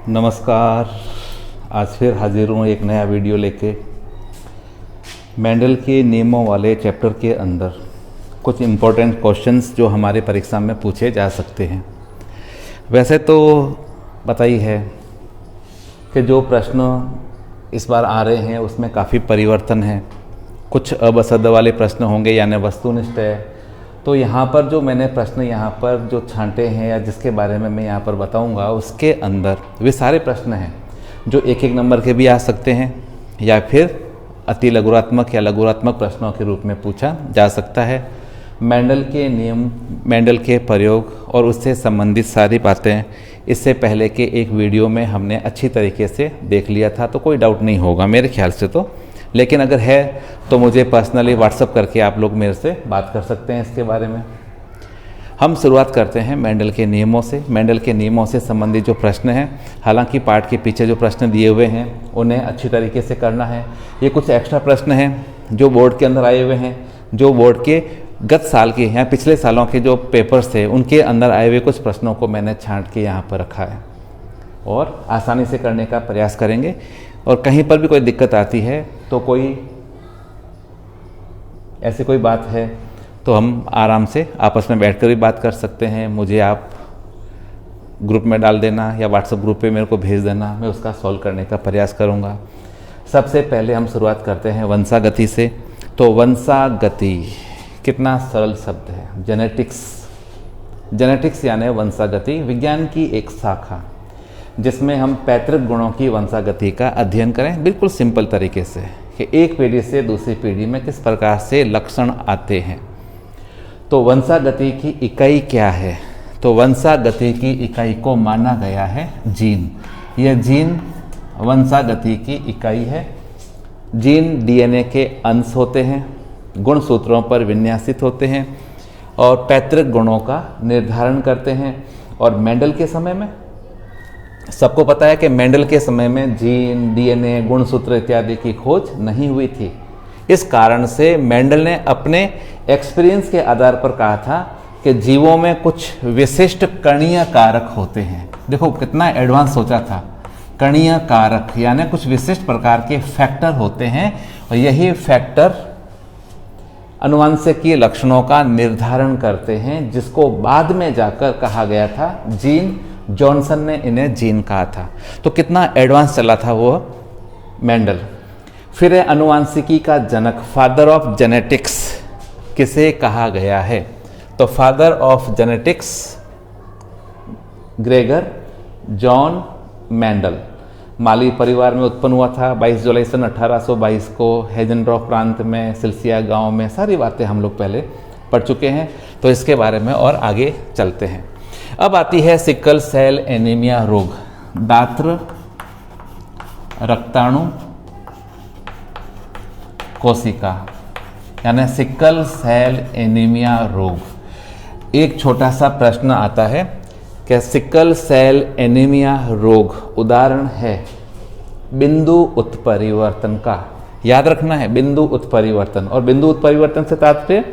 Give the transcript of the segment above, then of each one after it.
नमस्कार। आज फिर हाजिर हूँ एक नया वीडियो लेके। मेंडल के नियमों वाले चैप्टर के अंदर कुछ इम्पोर्टेंट क्वेश्चंस जो हमारे परीक्षा में पूछे जा सकते हैं। वैसे तो पता ही है कि जो प्रश्न इस बार आ रहे हैं उसमें काफ़ी परिवर्तन है। कुछ अबसद वाले प्रश्न होंगे यानी वस्तुनिष्ठ है। तो यहाँ पर जो मैंने प्रश्न यहाँ पर जो छांटे हैं या जिसके बारे में मैं यहाँ पर बताऊँगा उसके अंदर वे सारे प्रश्न हैं जो एक एक नंबर के भी आ सकते हैं या फिर अति लघुरात्मक या लघुरात्मक प्रश्नों के रूप में पूछा जा सकता है। मेंडल के नियम, मेंडल के प्रयोग और उससे संबंधित सारी बातें इससे पहले के एक वीडियो में हमने अच्छी तरीके से देख लिया था, तो कोई डाउट नहीं होगा मेरे ख्याल से तो। लेकिन अगर है तो मुझे पर्सनली व्हाट्सअप करके आप लोग मेरे से बात कर सकते हैं इसके बारे में। हम शुरुआत करते हैं मेंडल के नियमों से। मेंडल के नियमों से संबंधित जो प्रश्न हैं, हालांकि पाठ के पीछे जो प्रश्न दिए हुए हैं उन्हें अच्छी तरीके से करना है। ये कुछ एक्स्ट्रा प्रश्न हैं जो बोर्ड के अंदर आए हुए हैं, जो बोर्ड के गत साल के या पिछले सालों के जो पेपर्स थे उनके अंदर आए हुए कुछ प्रश्नों को मैंने छांट के यहाँ पर रखा है और आसानी से करने का प्रयास करेंगे। और कहीं पर भी कोई दिक्कत आती है तो ऐसी कोई बात है तो हम आराम से आपस में बैठकर भी बात कर सकते हैं। मुझे आप ग्रुप में डाल देना या व्हाट्सएप ग्रुप पे मेरे को भेज देना, मैं उसका सॉल्व करने का प्रयास करूँगा। सबसे पहले हम शुरुआत करते हैं वंशागति से। तो वंशागति कितना सरल शब्द है। जेनेटिक्स यानी वंशागति विज्ञान की एक शाखा जिसमें हम पैतृक गुणों की वंशागति का अध्ययन करें बिल्कुल सिंपल तरीके से कि एक पीढ़ी से दूसरी पीढ़ी में किस प्रकार से लक्षण आते हैं। तो वंशागति की इकाई क्या है? तो वंशागति की इकाई को माना गया है जीन। यह जीन वंशागति की इकाई है। जीन डीएनए के अंश होते हैं, गुणसूत्रों पर विन्यासित होते हैं और पैतृक गुणों का निर्धारण करते हैं। और मेंडल के समय में सबको पता है कि मेंडल के समय में जीन, डीएनए, गुणसूत्र इत्यादि की खोज नहीं हुई थी। इस कारण से मेंडल ने अपने एक्सपीरियंस के आधार पर कहा था कि जीवों में कुछ विशिष्ट कणीय कारक होते हैं। देखो कितना एडवांस सोचा था। कणीय कारक यानी कुछ विशिष्ट प्रकार के फैक्टर होते हैं और यही फैक्टर अनुवांशिकीय लक्षणों का निर्धारण करते हैं, जिसको बाद में जाकर कहा गया था जीन। जॉनसन ने इन्हें जीन कहा था। तो कितना एडवांस चला था वो मेंडल। फिर अनुवांशिकी का जनक, फादर ऑफ जेनेटिक्स किसे कहा गया है? तो father of genetics Gregor John Mendel माली परिवार में उत्पन्न हुआ था। 22 जुलाई सन 1822 को हेजेनड्रॉफ प्रांत में सिल्सिया गांव में। सारी बातें हम लोग पहले पढ़ चुके हैं, तो इसके बारे में और आगे चलते हैं। अब आती है सिकल सेल एनीमिया रोग, दात्र रक्ताणु कोशिका यानी सिकल सेल एनीमिया रोग। एक छोटा सा प्रश्न आता है कि सिकल सेल एनीमिया रोग उदाहरण है बिंदु उत्परिवर्तन का। याद रखना है बिंदु उत्परिवर्तन। और बिंदु उत्परिवर्तन से तात्पर्य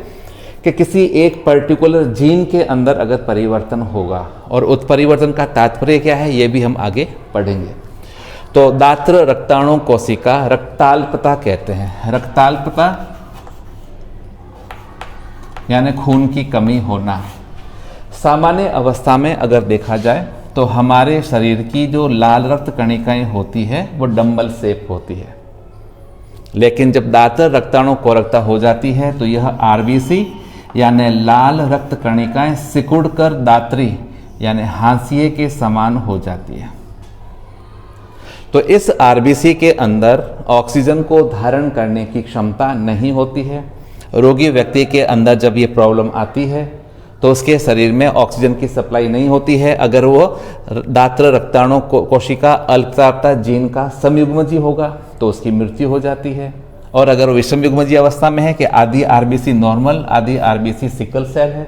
कि किसी एक पर्टिकुलर जीन के अंदर अगर परिवर्तन होगा, और उत्परिवर्तन का तात्पर्य क्या है ये भी हम आगे पढ़ेंगे। तो दात्र रक्ताणु कोशिका रक्ताल्पता कहते हैं। रक्ताल्पता यानी खून की कमी होना। सामान्य अवस्था में अगर देखा जाए तो हमारे शरीर की जो लाल रक्त कणिकाएं होती है वो डंबल शेप होती है, लेकिन जब दात्र रक्ताणु कोरकता हो जाती है तो यह आरबीसी यानी लाल रक्त कणिकाएं सिकुड़कर दात्री यानी हाशिए के समान हो जाती है। तो इस आरबीसी के अंदर ऑक्सीजन को धारण करने की क्षमता नहीं होती है। रोगी व्यक्ति के अंदर जब ये प्रॉब्लम आती है तो उसके शरीर में ऑक्सीजन की सप्लाई नहीं होती है। अगर वो दात्र रक्ताणु कोशिका अल्पता जीन का समयुग्मजी होगा तो उसकी मृत्यु हो जाती है। और अगर विषम युग्मजीय अवस्था में है कि आधी आरबीसी नॉर्मल, आधी आरबीसी सिकल सेल है,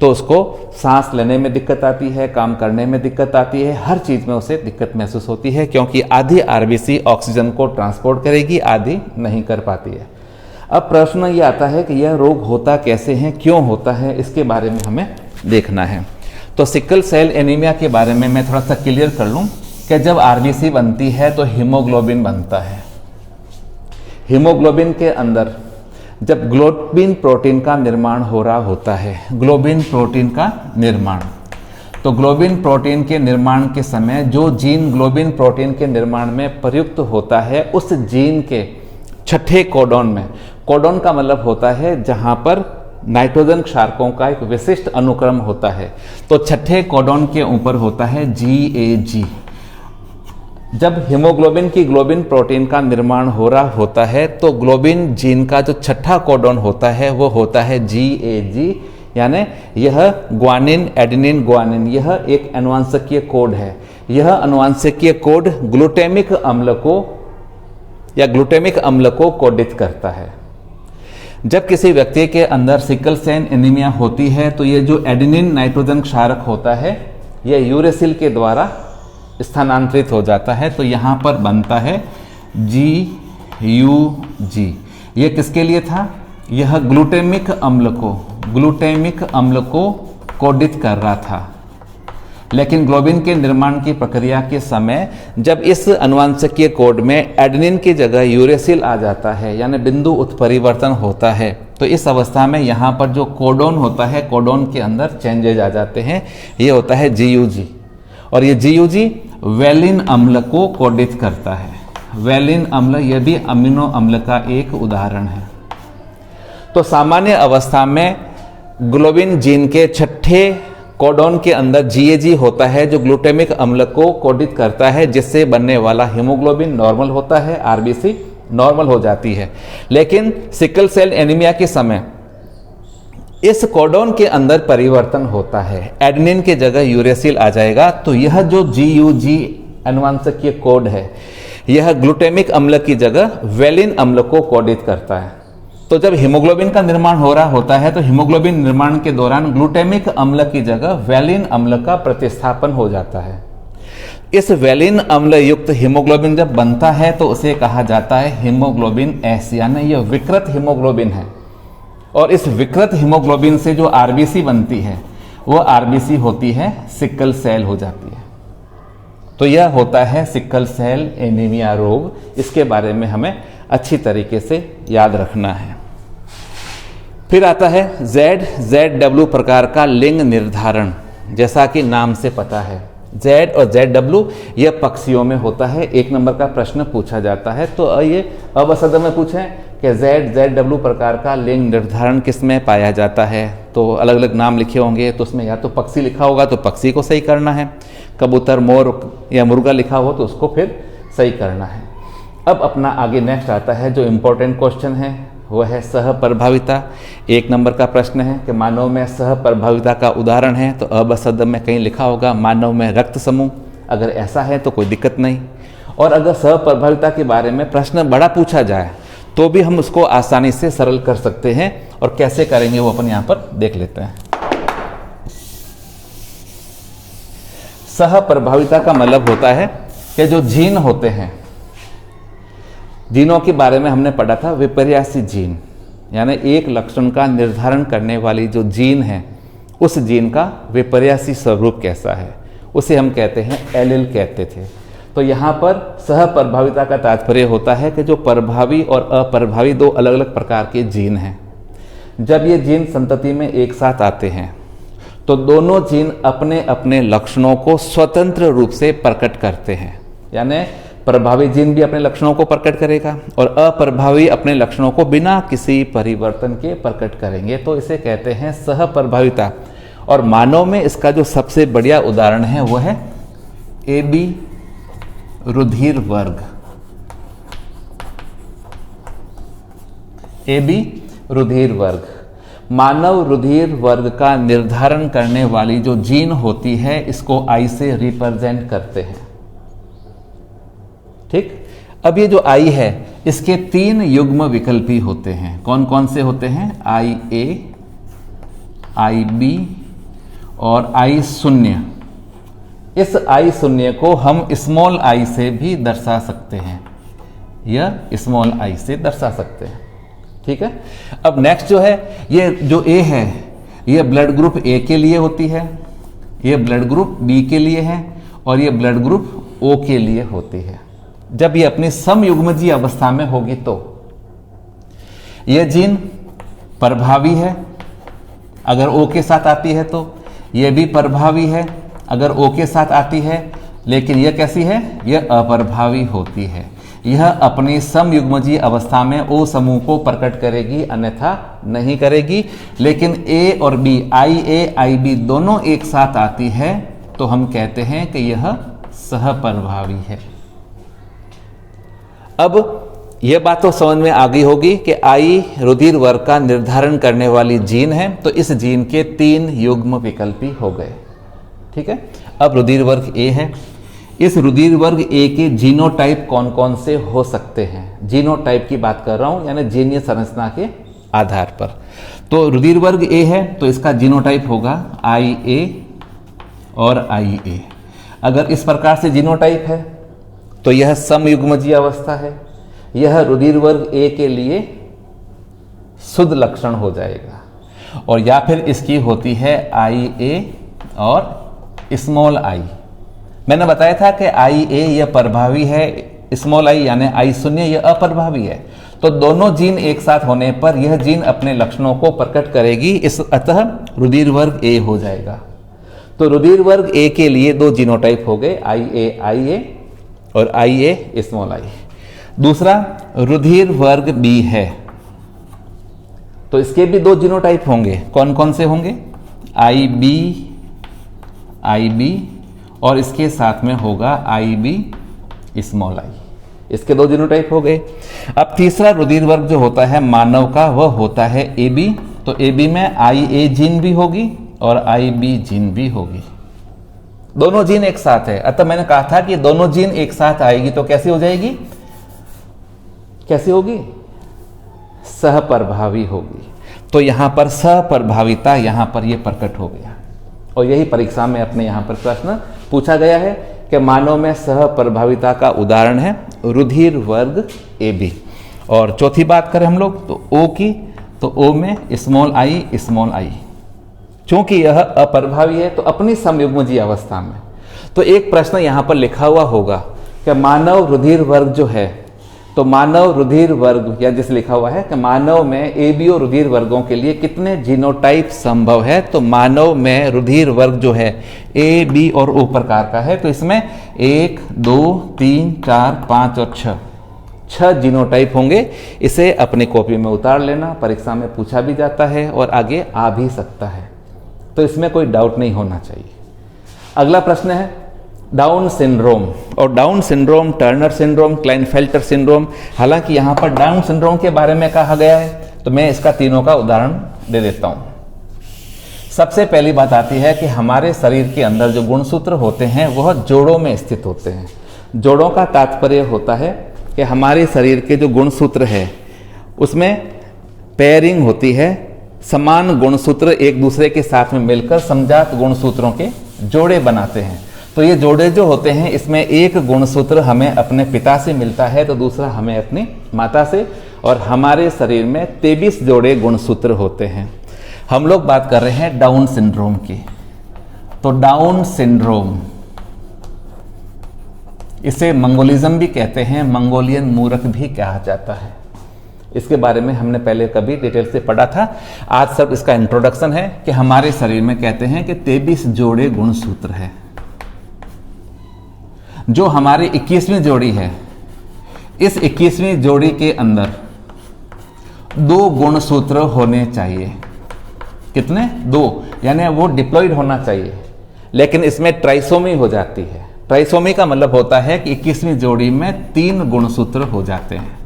तो उसको सांस लेने में दिक्कत आती है, काम करने में दिक्कत आती है, हर चीज़ में उसे दिक्कत महसूस होती है, क्योंकि आधी आरबीसी ऑक्सीजन को ट्रांसपोर्ट करेगी, आधी नहीं कर पाती है। अब प्रश्न ये आता है कि यह रोग होता कैसे है, क्यों होता है, इसके बारे में हमें देखना है। तो सिकल सेल एनीमिया के बारे में मैं थोड़ा सा क्लियर कर लूँ कि जब आरबीसी बनती है तो हीमोग्लोबिन बनता है। हीमोग्लोबिन के अंदर जब ग्लोबिन प्रोटीन का निर्माण हो रहा होता है, ग्लोबिन प्रोटीन का निर्माण, तो ग्लोबिन प्रोटीन के निर्माण के समय जो जीन ग्लोबिन प्रोटीन के निर्माण में प्रयुक्त होता है, उस जीन के छठे कोडॉन में, कोडॉन का मतलब होता है जहां पर नाइट्रोजन क्षारकों का एक विशिष्ट अनुक्रम होता है, तो छठे कोडॉन के ऊपर होता है GAG। जब हीमोग्लोबिन की ग्लोबिन प्रोटीन का निर्माण हो रहा होता है तो ग्लोबिन जीन का जो छठा कोडॉन होता है वो होता है GAG, यानी यह ग्वानिन एडेनिन ग्वानिन, यह एक अनुवांशिकीय कोड है। यह अनुवांशिकीय कोड ग्लूटामिक अम्ल को या ग्लूटामिक अम्ल को कोडित करता है। जब किसी व्यक्ति के अंदर सिकल सेल एनीमिया होती है तो ये जो एडेनिन नाइट्रोजन क्षारक होता है यह यूरेसिल के द्वारा स्थानांतरित हो जाता है, तो यहाँ पर बनता है GUG। ये किसके लिए था? यह ग्लूटामिक अम्ल को कोडित कर रहा था। लेकिन ग्लोबिन के निर्माण की प्रक्रिया के समय जब इस अनुवांशिकीय कोड में एडेनिन की जगह यूरेसिल आ जाता है, यानी बिंदु उत्परिवर्तन होता है, तो इस अवस्था में यहाँ पर जो कोडॉन होता है, कोडॉन के अंदर चेंजेज आ जाते हैं। ये होता है GUG, और ये GUG वेलिन अम्ल को कोडित करता है। वेलिन अम्ल यह भी अमीनो अम्ल का एक उदाहरण है। तो सामान्य अवस्था में ग्लोबिन जीन के छठे कोडॉन के अंदर GAG होता है जो ग्लूटामिक अम्ल को कोडित करता है, जिससे बनने वाला हीमोग्लोबिन नॉर्मल होता है, आरबीसी नॉर्मल हो जाती है। लेकिन सिकल सेल एनीमिया के समय इस कोडॉन के अंदर परिवर्तन होता है, एडेनिन के जगह यूरेसिल आ जाएगा, तो यह जो GUG अनुवांशिकीय कोड है यह ग्लूटामिक अम्ल की जगह वेलिन अम्ल को कोडित करता है। तो जब हीमोग्लोबिन का निर्माण हो रहा होता है तो हीमोग्लोबिन निर्माण के दौरान ग्लूटामिक अम्ल की जगह वेलिन अम्ल का प्रतिस्थापन हो जाता है। इस वेलिन अम्ल युक्त हीमोग्लोबिन जब बनता है तो उसे कहा जाता है हीमोग्लोबिन S, यानी यह विकृत हीमोग्लोबिन है। और इस विकृत हीमोग्लोबिन से जो आरबीसी बनती है वो आरबीसी होती है सिकल सेल हो जाती है। तो यह होता है सिकल सेल एनीमिया रोग। इसके बारे में हमें अच्छी तरीके से याद रखना है। फिर आता है ZW प्रकार का लिंग निर्धारण। जैसा कि नाम से पता है, Z और ZW यह पक्षियों में होता है। 1 नंबर का प्रश्न पूछा जाता है, तो ये अब सदन में पूछें कि ZW प्रकार का लिंग निर्धारण किस में पाया जाता है, तो अलग अलग नाम लिखे होंगे, तो उसमें या तो पक्षी लिखा होगा तो पक्षी को सही करना है, कबूतर मोर या मुर्गा लिखा हो तो उसको फिर सही करना है। अब अपना आगे नेक्स्ट आता है जो इम्पोर्टेंट क्वेश्चन है, वह है सहप्रभाविता। 1 नंबर का प्रश्न है कि मानव में सहप्रभाविता का उदाहरण है, तो अब शब्द में कहीं लिखा होगा मानव में रक्त समूह। अगर ऐसा है तो कोई दिक्कत नहीं। और अगर सहप्रभाविता के बारे में प्रश्न बड़ा पूछा जाए तो भी हम उसको आसानी से सरल कर सकते हैं, और कैसे करेंगे वो अपन यहाँ पर देख लेते हैं। सहप्रभाविता का मतलब होता है कि जो जीन होते हैं, जीनों के बारे में हमने पढ़ा था, विपर्यासी जीन, यानी एक लक्षण का निर्धारण करने वाली जो जीन है उस जीन का विपर्यासी स्वरूप कैसा है उसे हम कहते हैं एलील कहते थे। तो यहाँ पर सहप्रभाविता का तात्पर्य होता है कि जो प्रभावी और अप्रभावी 2 अलग अलग प्रकार के जीन हैं। जब ये जीन संतति में एक साथ आते हैं तो दोनों जीन अपने अपने लक्षणों को स्वतंत्र रूप से प्रकट करते हैं, यानी प्रभावी जीन भी अपने लक्षणों को प्रकट करेगा और अप्रभावी अपने लक्षणों को बिना किसी परिवर्तन के प्रकट करेंगे, तो इसे कहते हैं सहप्रभाविता। और मानव में इसका जो सबसे बढ़िया उदाहरण है वह है AB रुधिर वर्ग। AB रुधिर वर्ग मानव रुधिर वर्ग का निर्धारण करने वाली जो जीन होती है इसको I से रिप्रेजेंट करते हैं। ठीक, अब ये जो I है इसके 3 युग्म विकल्पी होते हैं। कौन कौन से होते हैं? IA, IB और I0। इस I0 को हम स्मॉल I से भी दर्शा सकते हैं, या स्मॉल I से दर्शा सकते हैं। ठीक है। अब नेक्स्ट जो है, ये जो A है ये ब्लड ग्रुप A के लिए होती है, ये ब्लड ग्रुप B के लिए है और ये ब्लड ग्रुप O के लिए होती है। जब ये अपनी समयुग्मजीय अवस्था में होगी तो यह जीन प्रभावी है अगर O के साथ आती है, तो यह भी प्रभावी है अगर O के साथ आती है, लेकिन यह कैसी है, यह अप्रभावी होती है। यह अपनी समयुग्मजीय अवस्था में O समूह को प्रकट करेगी, अन्यथा नहीं करेगी। लेकिन A और B, IA, IB दोनों एक साथ आती है तो हम कहते हैं कि यह सहप्रभावी है। अब यह बात तो समझ में आ गई होगी कि I रुधिर वर्ग का निर्धारण करने वाली जीन है, तो इस जीन के 3 युग्म विकल्पी हो गए। ठीक है। अब रुधिर वर्ग A है। इस रुधिर वर्ग A के जीनोटाइप कौन कौन से हो सकते हैं? जीनोटाइप की बात कर रहा हूं, यानी जीनीय संरचना के आधार पर। तो रुधिर वर्ग A है तो इसका जीनोटाइप होगा IA और IA। अगर इस प्रकार से जीनोटाइप है तो यह समयुग्मजीय अवस्था है। यह रुधिर वर्ग A के लिए शुद्ध लक्षण हो जाएगा। और या फिर इसकी होती है IA और स्मॉल I। मैंने बताया था कि IA यह प्रभावी है, स्मॉल I यानी I0 यह अप्रभावी है। तो दोनों जीन एक साथ होने पर यह जीन अपने लक्षणों को प्रकट करेगी, अतः रुधिर वर्ग A हो जाएगा। तो रुधिर वर्ग A के लिए 2 जीनोटाइप हो गए, IA और IA स्मॉल I। दूसरा रुधिर वर्ग B है तो इसके भी 2 जीनोटाइप होंगे। कौन कौन से होंगे? IB और इसके साथ में होगा IB स्मॉल I। इसके 2 जीनोटाइप हो गए। अब तीसरा रुधिर वर्ग जो होता है मानव का, वह होता है AB। तो AB में IA जीन भी होगी और IB जीन भी होगी। दोनों जीन एक साथ है। अतः मैंने कहा था कि दोनों जीन एक साथ आएगी तो कैसी हो जाएगी? कैसी होगी? सहप्रभावी होगी। तो यहां पर सहप्रभाविता यहां पर यह प्रकट हो गया। और यही परीक्षा में अपने यहां पर प्रश्न पूछा गया है कि मानव में सहप्रभाविता का उदाहरण है रुधिर वर्ग AB। और चौथी बात करें हम लोग तो O की, तो O में स्मॉल I। चूंकि यह अप्रभावी है तो अपनी समयुग्मजीय अवस्था में। तो एक प्रश्न यहां पर लिखा हुआ होगा कि मानव रुधिर वर्ग जो है, तो मानव रुधिर वर्ग या जैसे लिखा हुआ है कि मानव में AB और रुधिर वर्गों के लिए कितने जीनोटाइप संभव है? तो मानव में रुधिर वर्ग जो है A, B और O प्रकार का है। तो इसमें 1, 2, 3, 4, 5 और 6 जीनोटाइप होंगे। इसे अपनी कॉपी में उतार लेना, परीक्षा में पूछा भी जाता है और आगे आ भी सकता है, तो इसमें कोई डाउट नहीं होना चाहिए। अगला प्रश्न है डाउन सिंड्रोम। और down syndrome, Turner syndrome, Klinefelter syndrome. हालांकि यहां पर डाउन सिंड्रोम के बारे में कहा गया है तो मैं इसका तीनों का उदाहरण दे देता हूं। सबसे पहली बात आती है कि हमारे शरीर के अंदर जो गुणसूत्र होते हैं वह जोड़ों में स्थित होते हैं। जोड़ों का तात्पर्य होता है कि हमारे शरीर के जो गुणसूत्र है उसमें पेयरिंग होती है। समान गुणसूत्र एक दूसरे के साथ में मिलकर समजात गुणसूत्रों के जोड़े बनाते हैं। तो ये जोड़े जो होते हैं इसमें एक गुणसूत्र हमें अपने पिता से मिलता है तो दूसरा हमें अपनी माता से। और हमारे शरीर में 23 जोड़े गुणसूत्र होते हैं। हम लोग बात कर रहे हैं डाउन सिंड्रोम की। तो डाउन सिंड्रोम, इसे मंगोलिज्म भी कहते हैं, मंगोलियन मूर्ख भी कहा जाता है। इसके बारे में हमने पहले कभी डिटेल से पढ़ा था। आज सब इसका इंट्रोडक्शन है कि हमारे शरीर में कहते हैं कि 23 जोड़े गुणसूत्र है। जो हमारी 21वीं जोड़ी है, इस 21वीं जोड़ी के अंदर 2 गुणसूत्र होने चाहिए। कितने? 2, यानी वो डिप्लॉयड होना चाहिए। लेकिन इसमें ट्राइसोमी हो जाती है। ट्राइसोमी का मतलब होता है कि 21वीं जोड़ी में 3 गुणसूत्र हो जाते हैं।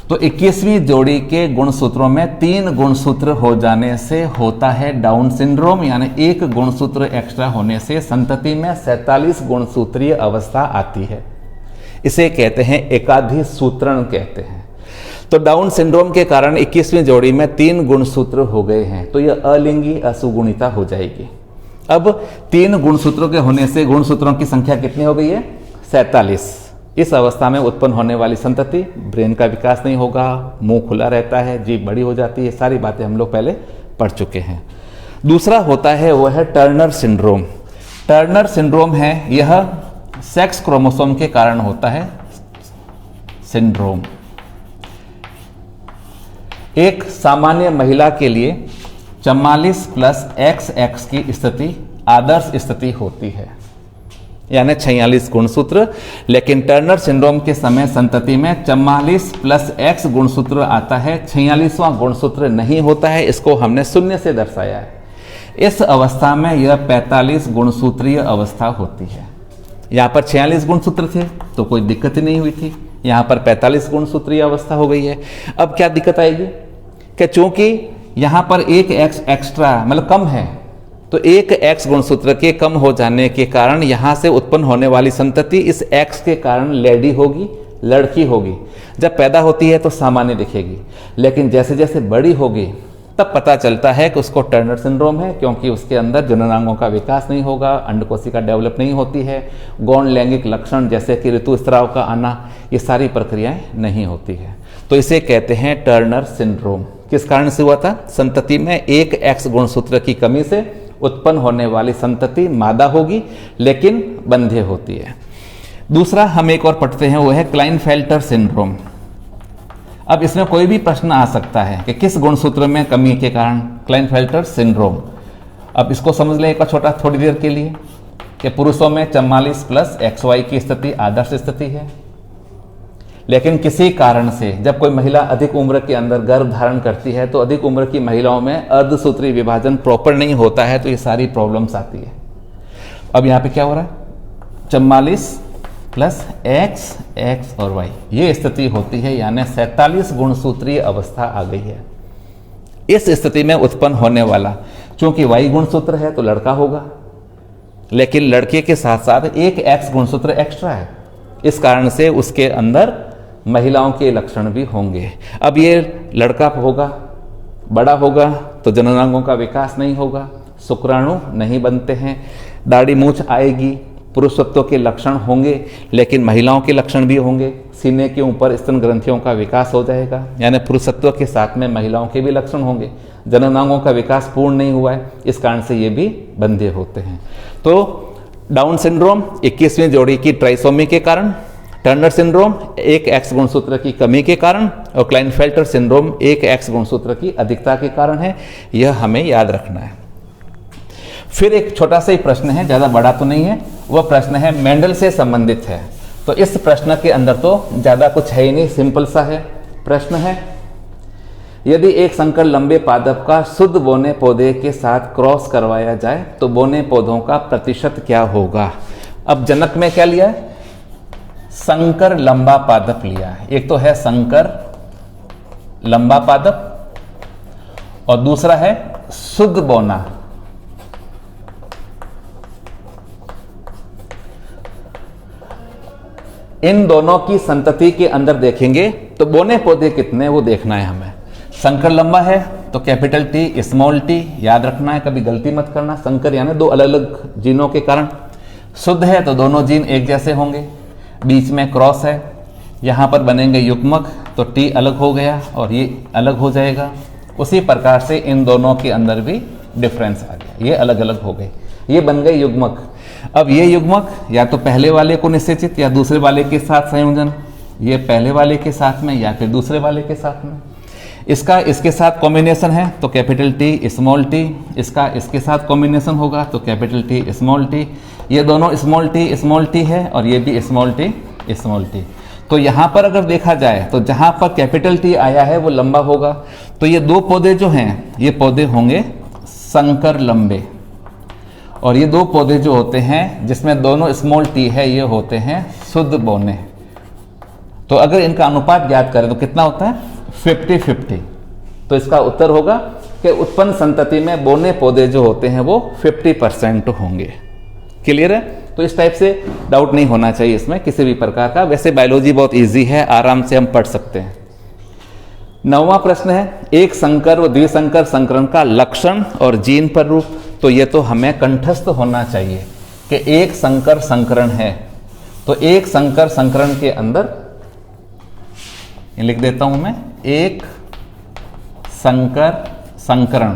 तो 21वीं जोड़ी के गुणसूत्रों में 3 गुणसूत्र हो जाने से होता है डाउन सिंड्रोम, यानी एक गुणसूत्र एक्स्ट्रा होने से संतति में 47 गुणसूत्रीय अवस्था आती है। इसे कहते हैं एकाधिसूत्रण कहते हैं। तो डाउन सिंड्रोम के कारण 21वीं जोड़ी में 3 गुणसूत्र हो गए हैं, तो यह अलिंगी असुगुणिता हो जाएगी। अब 3 गुणसूत्रों के होने से गुणसूत्रों की संख्या कितनी हो गई है? 47। इस अवस्था में उत्पन्न होने वाली संतति, ब्रेन का विकास नहीं होगा, मुंह खुला रहता है, जीभ बड़ी हो जाती है। सारी बातें हम लोग पहले पढ़ चुके हैं। दूसरा होता है वह है टर्नर सिंड्रोम। टर्नर सिंड्रोम है, यह सेक्स क्रोमोसोम के कारण होता है सिंड्रोम। एक सामान्य महिला के लिए 44 प्लस XX की स्थिति आदर्श स्थिति होती है, यानी 46 गुणसूत्र। लेकिन टर्नर सिंड्रोम के समय संतति में 44 प्लस X गुणसूत्र आता है, 46वां गुणसूत्र नहीं होता है। इसको हमने शून्य से दर्शाया है। इस अवस्था में यह 45 गुणसूत्रीय अवस्था होती है। यहाँ पर 46 गुणसूत्र थे तो कोई दिक्कत ही नहीं हुई थी, यहाँ पर 45 गुणसूत्रीय अवस्था हो गई है। अब क्या दिक्कत आएगी कि चूंकि यहाँ पर एक X एक्स्ट्रा मतलब कम है, तो एक X गुणसूत्र के कम हो जाने के कारण यहाँ से उत्पन्न होने वाली संतति इस X के कारण लेडी होगी, लड़की होगी। जब पैदा होती है तो सामान्य दिखेगी, लेकिन जैसे जैसे बड़ी होगी तब पता चलता है कि उसको टर्नर सिंड्रोम है, क्योंकि उसके अंदर जननांगों का विकास नहीं होगा, अंडकोशिका डेवलप नहीं होती है, गौण लैंगिक लक्षण जैसे कि ऋतुस्राव का आना, ये सारी प्रक्रियाएं नहीं होती है। तो इसे कहते हैं टर्नर सिंड्रोम। किस कारण से हुआ था? संतति में एक X गुणसूत्र की कमी से उत्पन्न होने वाली संतति मादा होगी लेकिन बंध्य होती है। दूसरा हम एक और पढ़ते हैं, वो है क्लाइनफेल्टर सिंड्रोम। अब इसमें कोई भी प्रश्न आ सकता है कि किस गुणसूत्र में कमी के कारण क्लाइनफेल्टर सिंड्रोम। अब इसको समझ लें एक छोटा थोड़ी देर के लिए कि पुरुषों में 44 प्लस XY की स्थिति आदर्श स्थिति है, लेकिन किसी कारण से जब कोई महिला अधिक उम्र के अंदर गर्भ धारण करती है तो अधिक उम्र की महिलाओं में अर्धसूत्री विभाजन प्रॉपर नहीं होता है, तो ये सारी प्रॉब्लम्स आती है। अब यहाँ पे क्या हो रहा है? 44 प्लस X और Y ये स्थिति होती है, यानी 47 गुणसूत्रीय अवस्था आ गई है। इस स्थिति में उत्पन्न होने वाला, चूंकि Y गुणसूत्र है तो लड़का होगा, लेकिन लड़के के साथ साथ एक X गुणसूत्र एक्स्ट्रा है, इस कारण से उसके अंदर महिलाओं के लक्षण भी होंगे। अब ये लड़का होगा, बड़ा होगा तो जननांगों का विकास नहीं होगा, शुक्राणु नहीं बनते हैं, दाढ़ी मूछ आएगी, पुरुषत्व के लक्षण होंगे लेकिन महिलाओं के लक्षण भी होंगे, सीने के ऊपर स्तन ग्रंथियों का विकास हो जाएगा, यानी पुरुषत्व के साथ में महिलाओं के भी लक्षण होंगे। जननांगों का विकास पूर्ण नहीं हुआ है, इस कारण से ये भी बंधे होते हैं। तो डाउन सिंड्रोम 21वीं जोड़ी की ट्राइसोमी के कारण, टर्नर सिंड्रोम एक X गुणसूत्र की कमी के कारण, और क्लाइनफेल्टर सिंड्रोम एक X गुणसूत्र की अधिकता के कारण है। यह हमें याद रखना है। फिर एक छोटा सा ही प्रश्न है, ज़्यादा बड़ा तो नहीं है, वह प्रश्न है मेंडल से संबंधित है। तो इस प्रश्न के अंदर तो ज़्यादा कुछ है ही नहीं, सिंपल सा है। प्रश्न है, यदि एक संकर लंबे पादप का शुद्ध बोने पौधे के साथ क्रॉस करवाया जाए तो बोने पौधों का प्रतिशत क्या होगा? अब जनक में क्या लिया है? संकर लंबा पादप लिया है। एक तो है संकर लंबा पादप और दूसरा है शुद्ध बोना। इन दोनों की संतति के अंदर देखेंगे तो बोने पौधे कितने वो देखना है हमें। संकर लंबा है तो कैपिटल T स्मॉल t याद रखना है, कभी गलती मत करना। संकर यानी दो अलग अलग जीनों के कारण। शुद्ध है तो दोनों जीन एक जैसे होंगे, बीच में क्रॉस है, यहाँ पर बनेंगे युग्मक तो T अलग हो गया और ये अलग हो जाएगा। उसी प्रकार से इन दोनों के अंदर भी डिफरेंस आ गया, ये अलग अलग हो गए, ये बन गए युग्मक। अब ये युग्मक या तो पहले वाले को निषेचित या दूसरे वाले के साथ संयोजन, ये पहले वाले के साथ में या फिर दूसरे वाले के साथ में। इसका इसके साथ कॉम्बिनेशन है तो कैपिटल T स्मॉल t, इसका इसके साथ कॉम्बिनेशन होगा तो कैपिटल T स्मॉल t। ये दोनों स्मॉल t है और ये भी स्मॉल t। तो यहाँ पर अगर देखा जाए तो जहाँ पर कैपिटल T आया है वो लंबा होगा। तो ये दो पौधे जो हैं ये पौधे होंगे संकर लंबे, और ये दो पौधे जो होते हैं जिसमें दोनों स्मॉल t है ये होते हैं शुद्ध बोने। तो अगर इनका अनुपात ज्ञात करें तो कितना होता है? 50-50। तो इसका उत्तर होगा कि उत्पन्न संतति में बोने पौधे जो होते हैं वो 50% होंगे। क्लियर है? तो इस टाइप से डाउट नहीं होना चाहिए इसमें किसी भी प्रकार का। वैसे बायोलॉजी बहुत इजी है, आराम से हम पढ़ सकते हैं। 9वां प्रश्न है, एक संकर व द्विसंकर संकरण का लक्षण और जीन पर रूप। तो ये तो हमें कंठस्थ होना चाहिए कि एक संकर संकरण है तो एक संकर संकरण के अंदर लिख देता हूं मैं, एक संकर संकरण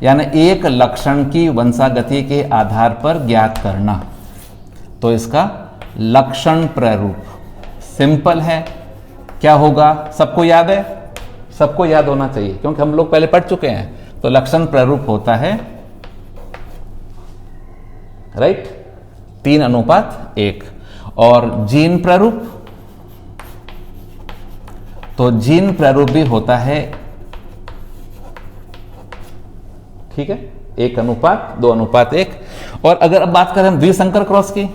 यानी एक लक्षण की वंशागति के आधार पर ज्ञात करना। तो इसका लक्षण प्रारूप। सिंपल है, क्या होगा? सबको याद है? सबको याद होना चाहिए क्योंकि हम लोग पहले पढ़ चुके हैं। तो लक्षण प्रारूप होता है, राइट, 3:1। और जीन प्रारूप, तो जीन प्रारूप भी होता है, ठीक है, 1:2:1। और अगर अब बात करें हम द्विसंकर क्रॉस की,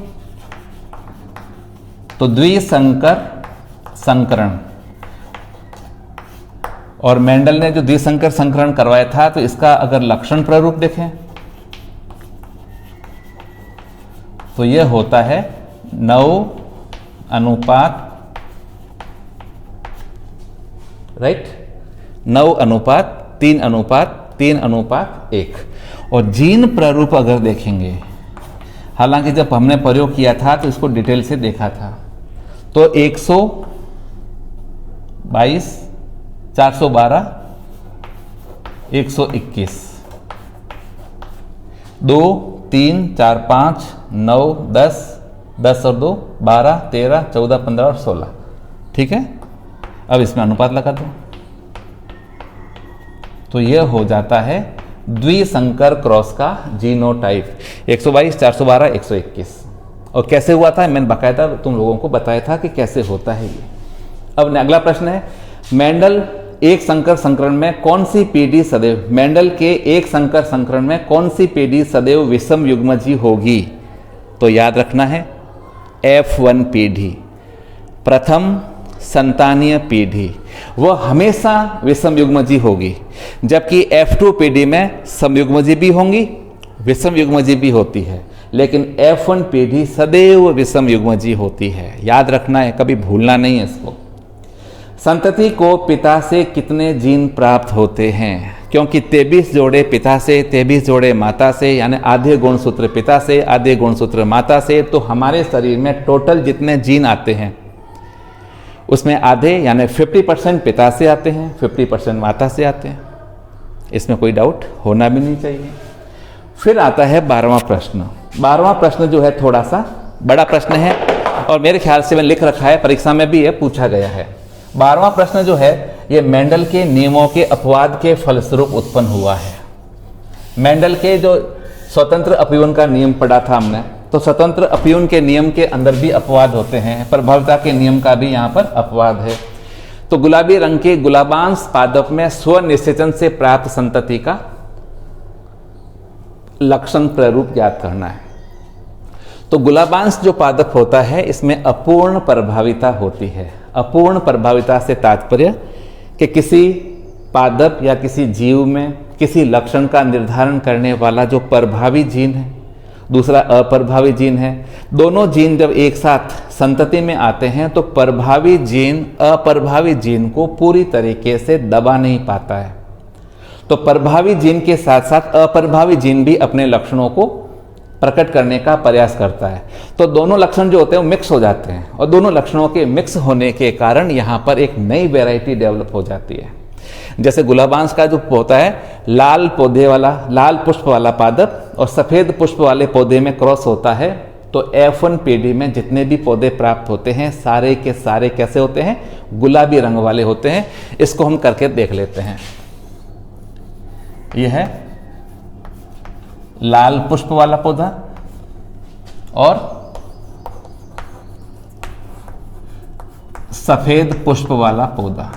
तो द्विसंकर संकरण, और मेंडल ने जो द्विसंकर संकरण करवाया था, तो इसका अगर लक्षण प्रारूप देखें तो यह होता है 9:, राइट, 9:3:3:1। और जीन प्रारूप अगर देखेंगे, हालांकि जब हमने प्रयोग किया था तो इसको डिटेल से देखा था, तो 122, 412, 121, 2, 3, 4, 5, 9, 10, 10 और 2, 12, 13, 14, 15 और 16, ठीक है। अब इसमें अनुपात लगा दो, तो यह हो जाता है द्विसंकर क्रॉस का जीनोटाइप, 122, 412, 121। और कैसे हुआ था मैंने बाकायदा तुम लोगों को बताया था कि कैसे होता है ये। अब अगला प्रश्न है, मेंडल एक संकर संकरण में कौन सी पीढ़ी सदैव, मेंडल के एक संकर संकरण में कौन सी पीढ़ी सदैव विषम युग्मजी होगी? तो याद रखना है F1 पीढ़ी, प्रथम संतानीय पीढ़ी, वह हमेशा विषम युग्मजी होगी, जबकि F2 पीढ़ी में समयुग्मजी भी होंगी, विषम युग्मजी भी होती है, लेकिन F1 पीढ़ी सदैव विषम युग्मजी होती है। याद रखना है, कभी भूलना नहीं है इसको। संतति को पिता से कितने जीन प्राप्त होते हैं? क्योंकि 23 जोड़े पिता से, 23 जोड़े माता से, यानी आधे गुणसूत्र पिता से, आधे गुणसूत्र माता से, तो हमारे शरीर में टोटल जितने जीन आते हैं उसमें आधे यानी 50% पिता से आते हैं, 50% माता से आते हैं। इसमें कोई डाउट होना भी नहीं चाहिए। फिर आता है 12वां प्रश्न। 12वां प्रश्न जो है थोड़ा सा बड़ा प्रश्न है, और मेरे ख्याल से मैंने लिख रखा है, परीक्षा में भी ये पूछा गया है। 12वां प्रश्न जो है ये मेंडल के नियमों के अपवाद के फलस्वरूप उत्पन्न हुआ है। मेंडल के जो स्वतंत्र अपयूहन का नियम पढ़ा था हमने, तो स्वतंत्र अपयूहन के नियम के अंदर भी अपवाद होते हैं, प्रभाविता के नियम का भी यहाँ पर अपवाद है। तो गुलाबी रंग के गुलाबांश पादप में स्वनिषेचन से प्राप्त संतति का लक्षण प्रारूप ज्ञात करना है। तो गुलाबांश जो पादप होता है इसमें अपूर्ण प्रभाविता होती है। अपूर्ण प्रभाविता से तात्पर्य कि किसी पादप या किसी जीव में किसी लक्षण का निर्धारण करने वाला जो प्रभावी जीन है, दूसरा अप्रभावी जीन है, दोनों जीन जब एक साथ संतति में आते हैं तो प्रभावी जीन अप्रभावी जीन को पूरी तरीके से दबा नहीं पाता है। तो प्रभावी जीन के साथ साथ अप्रभावी जीन भी अपने लक्षणों को प्रकट करने का प्रयास करता है। तो दोनों लक्षण जो होते हैं वो मिक्स हो जाते हैं, और दोनों लक्षणों के मिक्स होने के कारण यहाँ पर एक नई वैरायटी डेवलप हो जाती है। जैसे गुलाबांश का जो होता है लाल पौधे वाला, लाल पुष्प वाला पादप और सफ़ेद पुष्प वाले पौधे में क्रॉस होता है, तो F1 पीढ़ी में जितने भी पौधे प्राप्त होते हैं सारे के सारे कैसे होते हैं? गुलाबी रंग वाले होते हैं। इसको हम करके देख लेते हैं। यह है लाल पुष्प वाला पौधा और सफेद पुष्प वाला पौधा।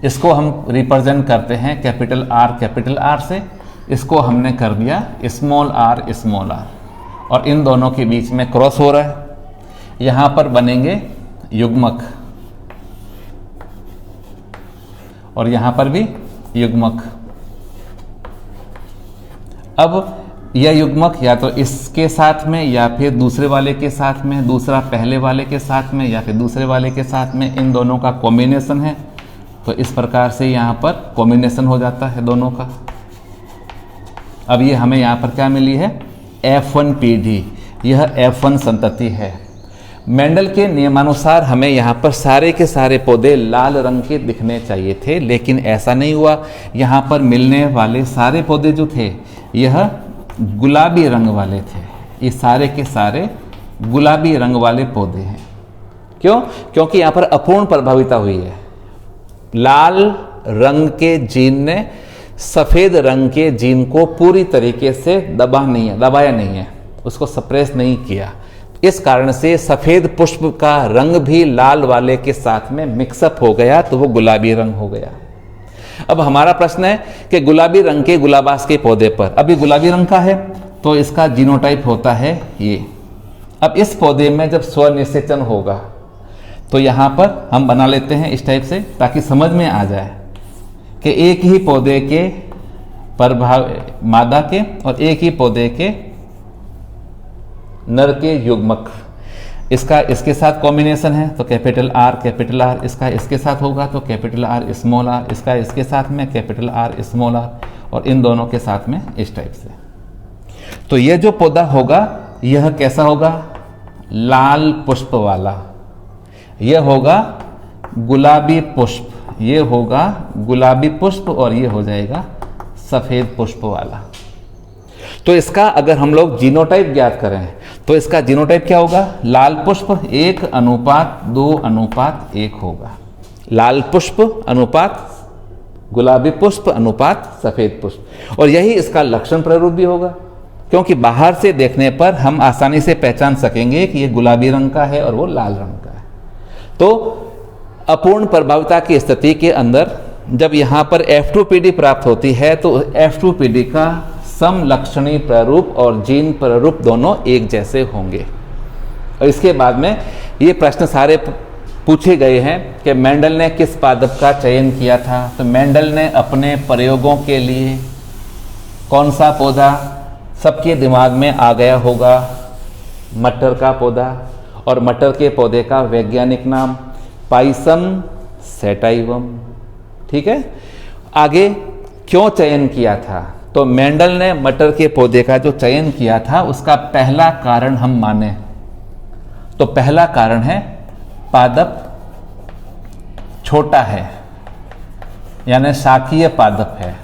इसको हम रिप्रेजेंट करते हैं कैपिटल R से। इसको हमने कर दिया स्मॉल r, और इन दोनों के बीच में क्रॉस हो रहा है। यहां पर बनेंगे युग्मक और यहां पर भी युग्मक। अब यह युग्मक या तो इसके साथ में या फिर दूसरे वाले के साथ में, दूसरा पहले वाले के साथ में या फिर दूसरे वाले के साथ में, इन दोनों का कॉम्बिनेशन है। तो इस प्रकार से यहाँ पर कॉम्बिनेशन हो जाता है दोनों का। अब ये हमें यहाँ पर क्या मिली है? F1 पीढ़ी। यह F1 संतति है। मेंडल के नियमानुसार हमें यहाँ पर सारे के सारे पौधे लाल रंग के दिखने चाहिए थे, लेकिन ऐसा नहीं हुआ। यहाँ पर मिलने वाले सारे पौधे जो थे यह गुलाबी रंग वाले थे। ये सारे के सारे गुलाबी रंग वाले पौधे हैं। क्यों? क्योंकि यहाँ पर अपूर्ण प्रभाविता हुई है। लाल रंग के जीन ने सफ़ेद रंग के जीन को पूरी तरीके से दबाया नहीं है, उसको सप्रेस नहीं किया। इस कारण से सफ़ेद पुष्प का रंग भी लाल वाले के साथ में मिक्सअप हो गया, तो वो गुलाबी रंग हो गया। अब हमारा प्रश्न है कि गुलाबी रंग के गुलाबास के पौधे पर, अभी गुलाबी रंग का है तो इसका जीनोटाइप होता है ये। अब इस पौधे में जब स्वनिषेचन होगा तो यहाँ पर हम बना लेते हैं इस टाइप से, ताकि समझ में आ जाए कि एक ही पौधे के मादा के और एक ही पौधे के नर के युग्मक, इसका इसके साथ कॉम्बिनेशन है तो कैपिटल आर, इसका इसके साथ होगा तो कैपिटल आर स्मॉल आर, इसका इसके साथ में कैपिटल आर स्मॉल आर, और इन दोनों के साथ में इस टाइप से। तो यह जो पौधा होगा यह कैसा होगा? लाल पुष्प वाला। यह होगा गुलाबी पुष्प, यह होगा गुलाबी पुष्प, और यह हो जाएगा सफ़ेद पुष्प वाला। तो इसका अगर हम लोग जीनोटाइप ज्ञात करें तो इसका जीनोटाइप क्या होगा? लाल पुष्प 1:2:1 होगा। लाल पुष्प अनुपात गुलाबी पुष्प अनुपात सफ़ेद पुष्प। और यही इसका लक्षण प्रारूप भी होगा, क्योंकि बाहर से देखने पर हम आसानी से पहचान सकेंगे कि ये गुलाबी रंग का है और वो लाल रंग का है। तो अपूर्ण प्रभाविता की स्थिति के अंदर जब यहाँ पर F2PD प्राप्त होती है तो F2PD का समलक्षणी प्रारूप और जीन प्रारूप दोनों एक जैसे होंगे। और इसके बाद में ये प्रश्न सारे पूछे गए हैं कि मेंडल ने किस पादप का चयन किया था। तो मेंडल ने अपने प्रयोगों के लिए कौन सा पौधा, सबके दिमाग में आ गया होगा, मटर का पौधा, और मटर के पौधे का वैज्ञानिक नाम पाइसम सैटाइवम। ठीक है, आगे क्यों चयन किया था? तो मेंडल ने मटर के पौधे का जो चयन किया था उसका पहला कारण हम माने तो पहला कारण है पादप छोटा है, यानी शाखीय पादप है।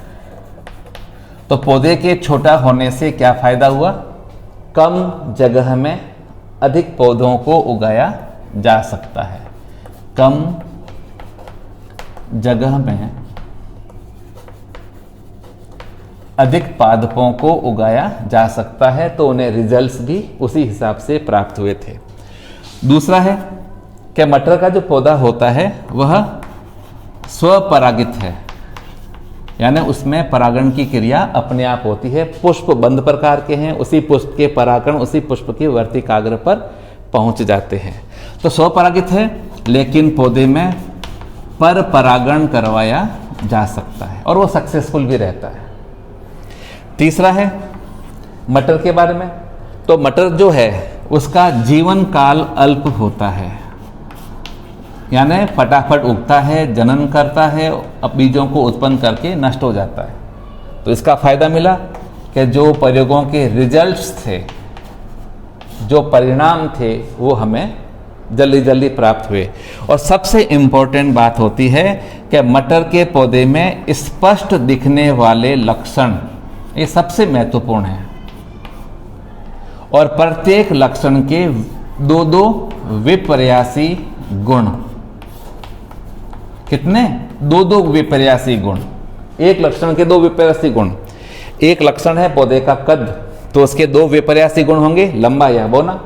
तो पौधे के छोटा होने से क्या फायदा हुआ? कम जगह में अधिक पौधों को उगाया जा सकता है। कम जगह में अधिक पादपों को उगाया जा सकता है, तो उन्हें रिजल्ट्स भी उसी हिसाब से प्राप्त हुए थे। दूसरा है कि मटर का जो पौधा होता है वह स्वपरागित है, यानी उसमें परागण की क्रिया अपने आप होती है। पुष्प बंद प्रकार के हैं, उसी पुष्प के परागण उसी पुष्प के वर्तिकाग्र पर पहुंच जाते हैं। तो स्वपरागित है, लेकिन पौधे में पर परागण करवाया जा सकता है और वो सक्सेसफुल भी रहता है। तीसरा है मटर के बारे में, तो मटर जो है उसका जीवन काल अल्प होता है, यानी फटाफट उगता है, जनन करता है, अब बीजों को उत्पन्न करके नष्ट हो जाता है। तो इसका फायदा मिला कि जो प्रयोगों के रिजल्ट्स थे, जो परिणाम थे, वो हमें जल्दी जल्दी प्राप्त हुए। और सबसे इम्पोर्टेंट बात होती है कि मटर के पौधे में स्पष्ट दिखने वाले लक्षण, ये सबसे महत्वपूर्ण है। और प्रत्येक लक्षण के दो विपर्यासी गुण। कितने? दो विपर्यासी गुण। एक लक्षण के दो विपर्यासी गुण। एक लक्षण है पौधे का कद, तो उसके दो विपर्यासी गुण होंगे, लंबा या बौना।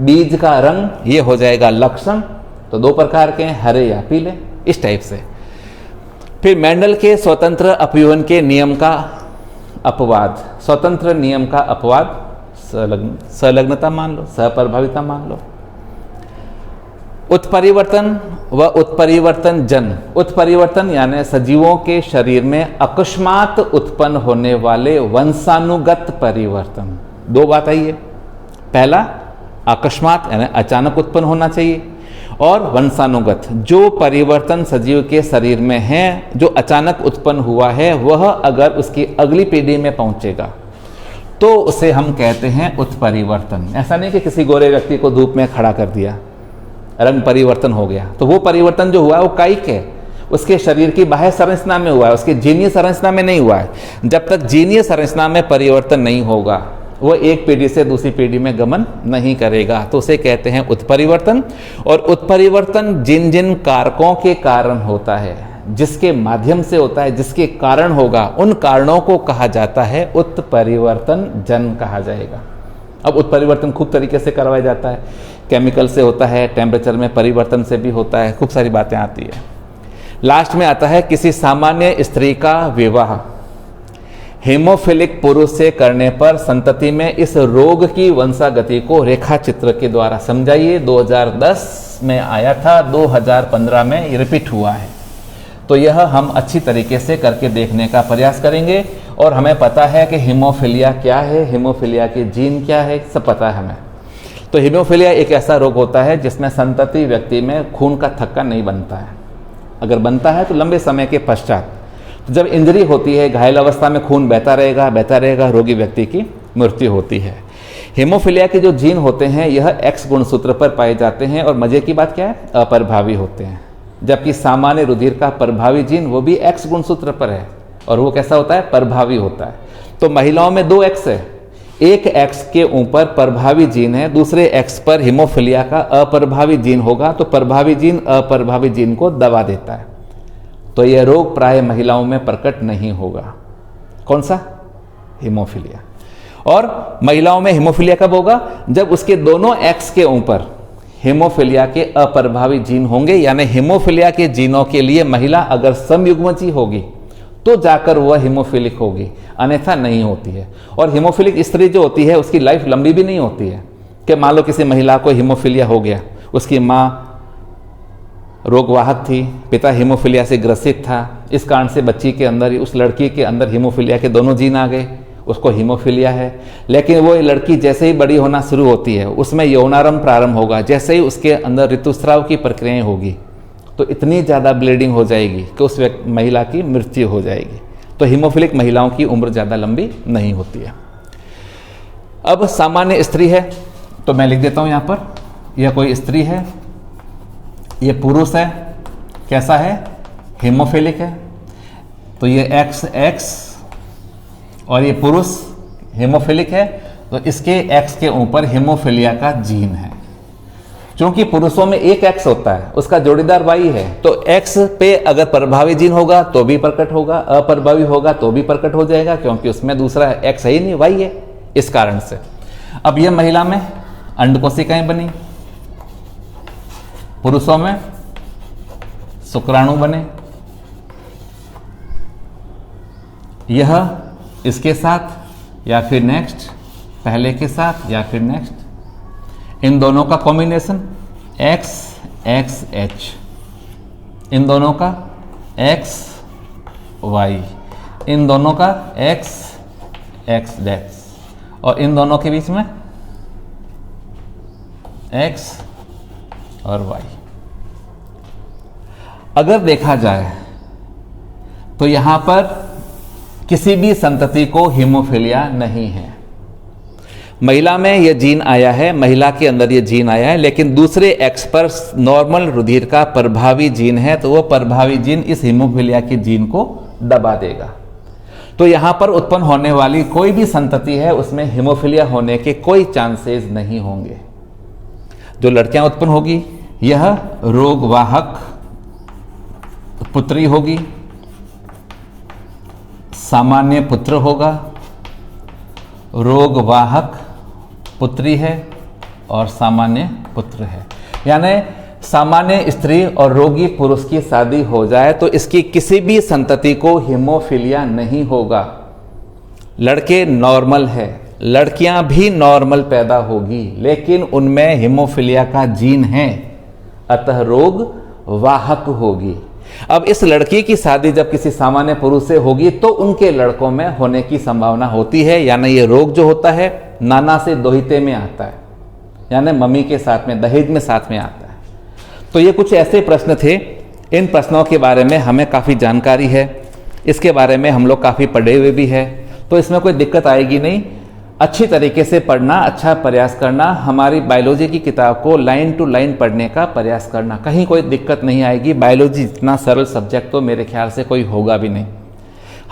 बीज का रंग, ये हो जाएगा लक्षण, तो दो प्रकार के हैं, हरे या पीले, इस टाइप से। फिर मेंडल के स्वतंत्र अपयूहन के नियम का अपवाद, स्वतंत्र नियम का अपवाद संलग्नता मान लो, सहप्रभाविता मान लो। उत्परिवर्तन व उत्परिवर्तन जन। उत्परिवर्तन यानी सजीवों के शरीर में अकस्मात उत्पन्न होने वाले वंशानुगत परिवर्तन। दो बात आई है, पहला अकस्मात यानी अचानक उत्पन्न होना चाहिए, और वंशानुगत, जो परिवर्तन सजीव के शरीर में है, जो अचानक उत्पन्न हुआ है, वह अगर उसकी अगली पीढ़ी में पहुंचेगा तो उसे हम कहते हैं उत्परिवर्तन। ऐसा नहीं कि किसी गोरे व्यक्ति को धूप में खड़ा कर दिया, रंग परिवर्तन हो गया, तो वो परिवर्तन जो हुआ है वो कायिक है, उसके शरीर की बाह्य संरचना में हुआ है, उसके जीनीय संरचना में नहीं हुआ है। जब तक जीनीय संरचना में परिवर्तन नहीं होगा वो एक पीढ़ी से दूसरी पीढ़ी में गमन नहीं करेगा, तो उसे कहते हैं उत्परिवर्तन। और उत्परिवर्तन जिन जिन कारकों के कारण होता है, जिसके माध्यम से होता है, जिसके कारण होगा, उन कारणों को कहा जाता है उत्परिवर्तन जन कहा जाएगा। अब उत्परिवर्तन खूब तरीके से करवाया जाता है, केमिकल से होता है, टेम्परेचर में परिवर्तन से भी होता है, खूब सारी बातें आती है। लास्ट में आता है किसी सामान्य स्त्री का विवाह हेमोफिलिक पुरुष से करने पर संतति में इस रोग की वंशागति को रेखा चित्र के द्वारा समझाइए। 2010 में आया था, 2015 में रिपीट हुआ है। तो यह हम अच्छी तरीके से करके देखने का प्रयास करेंगे। और हमें पता है कि हीमोफीलिया क्या है, हीमोफीलिया के जीन क्या है, सब पता है हमें। तो हीमोफीलिया एक ऐसा रोग होता है जिसमें संतति व्यक्ति में खून का थक्का नहीं बनता है। अगर बनता है तो लंबे समय के पश्चात, जब इंजरी होती है, घायल अवस्था में खून बहता रहेगा, रोगी व्यक्ति की मृत्यु होती है। हीमोफीलिया के जो जीन होते हैं यह एक्स गुणसूत्र पर पाए जाते हैं और मजे की बात क्या है, अप्रभावी होते हैं। जबकि सामान्य रुधिर का प्रभावी जीन वो भी एक्स गुणसूत्र पर है और वो कैसा होता है, प्रभावी होता है। तो महिलाओं में 2 एक्स है, एक एक्स के ऊपर प्रभावी जीन है, दूसरे एक्स पर हीमोफीलिया का अप्रभावी जीन होगा। तो प्रभावी जीन अप्रभावी जीन को दबा देता है, तो यह रोग प्राय महिलाओं में प्रकट नहीं होगा। कौन सा, हीमोफीलिया। और महिलाओं में हीमोफीलिया कब होगा, जब उसके दोनों एक्स के ऊपर हीमोफीलिया के अप्रभावी जीन होंगे। यानी हीमोफीलिया के जीनों के लिए महिला अगर समयुग्मजी होगी तो जाकर वह हीमोफिलिक होगी, अन्यथा नहीं होती है। और हीमोफिलिक स्त्री जो होती है उसकी लाइफ लंबी भी नहीं होती है। कि मान लो किसी महिला को हीमोफीलिया हो गया, उसकी माँ रोगवाहक थी, पिता हीमोफीलिया से ग्रसित था, इस कारण से बच्ची के अंदर, उस लड़की के अंदर हीमोफीलिया के दोनों जीन आ गए, उसको हीमोफीलिया है। लेकिन वो लड़की जैसे ही बड़ी होना शुरू होती है, उसमें यौनारंभ प्रारंभ होगा, जैसे ही उसके अंदर ऋतुस्राव की प्रक्रियाएं होगी तो इतनी ज़्यादा ब्लीडिंग हो जाएगी कि उस महिला की मृत्यु हो जाएगी। तो हीमोफिलिक महिलाओं की उम्र ज़्यादा लंबी नहीं होती है। अब सामान्य स्त्री है, तो मैं लिख देता हूँ यहाँ पर, यह कोई स्त्री है, यह पुरुष है, कैसा है, हीमोफिलिक है। तो ये एक्स और ये पुरुष हीमोफिलिक है, तो इसके एक्स के ऊपर हीमोफीलिया का जीन है। क्योंकि पुरुषों में एक एक्स होता है, उसका जोड़ीदार वाई है, तो एक्स पे अगर प्रभावी जीन होगा तो भी प्रकट होगा, अप्रभावी होगा तो भी प्रकट हो जाएगा, क्योंकि उसमें दूसरा एक्स है ही नहीं, वाई है, इस कारण से। अब यह महिला में अंड कोशिकाएं बनी, पुरुषों में शुक्राणु बने। यह इसके साथ या फिर नेक्स्ट, पहले के साथ या फिर नेक्स्ट, इन दोनों का कॉम्बिनेशन XXH, इन दोनों का XY, इन दोनों का XX, और इन दोनों के बीच में X और Y। अगर देखा जाए तो यहां पर किसी भी संतति को हीमोफीलिया नहीं है। महिला में यह जीन आया है, महिला के अंदर यह जीन आया है, लेकिन दूसरे एक्स पर नॉर्मल रुधिर का प्रभावी जीन है, तो वह प्रभावी जीन इस हीमोफीलिया के जीन को दबा देगा। तो यहां पर उत्पन्न होने वाली कोई भी संतति है उसमें हीमोफीलिया होने के कोई चांसेस नहीं होंगे। जो लड़कियां उत्पन्न होगी यह रोगवाहक पुत्री होगी, सामान्य पुत्र होगा, रोगवाहक पुत्री है और सामान्य पुत्र है। यानी सामान्य स्त्री और रोगी पुरुष की शादी हो जाए तो इसकी किसी भी संतति को हीमोफीलिया नहीं होगा। लड़के नॉर्मल है, लड़कियां भी नॉर्मल पैदा होगी, लेकिन उनमें हीमोफीलिया का जीन है, अतः रोग वाहक होगी। अब इस लड़की की शादी जब किसी सामान्य पुरुष से होगी तो उनके लड़कों में होने की संभावना होती है। यानी ये रोग जो होता है नाना से दोहिते में आता है, यानी मम्मी के साथ में, दहेज में साथ में आता है। तो ये कुछ ऐसे प्रश्न थे, इन प्रश्नों के बारे में हमें काफ़ी जानकारी है, इसके बारे में हम लोग काफ़ी पढ़े हुए भी है, तो इसमें कोई दिक्कत आएगी नहीं। अच्छी तरीके से पढ़ना, अच्छा प्रयास करना, हमारी बायोलॉजी की किताब को लाइन टू लाइन पढ़ने का प्रयास करना, कहीं कोई दिक्कत नहीं आएगी। बायोलॉजी इतना सरल सब्जेक्ट तो मेरे ख्याल से कोई होगा भी नहीं।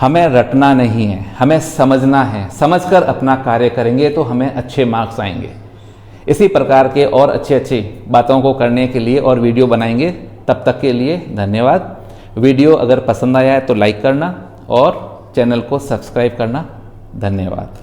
हमें रटना नहीं है, हमें समझना है। समझकर अपना कार्य करेंगे तो हमें अच्छे मार्क्स आएंगे। इसी प्रकार के और अच्छी बातों को करने के लिए और वीडियो बनाएंगे। तब तक के लिए धन्यवाद। वीडियो अगर पसंद आया है तो लाइक करना और चैनल को सब्सक्राइब करना। धन्यवाद।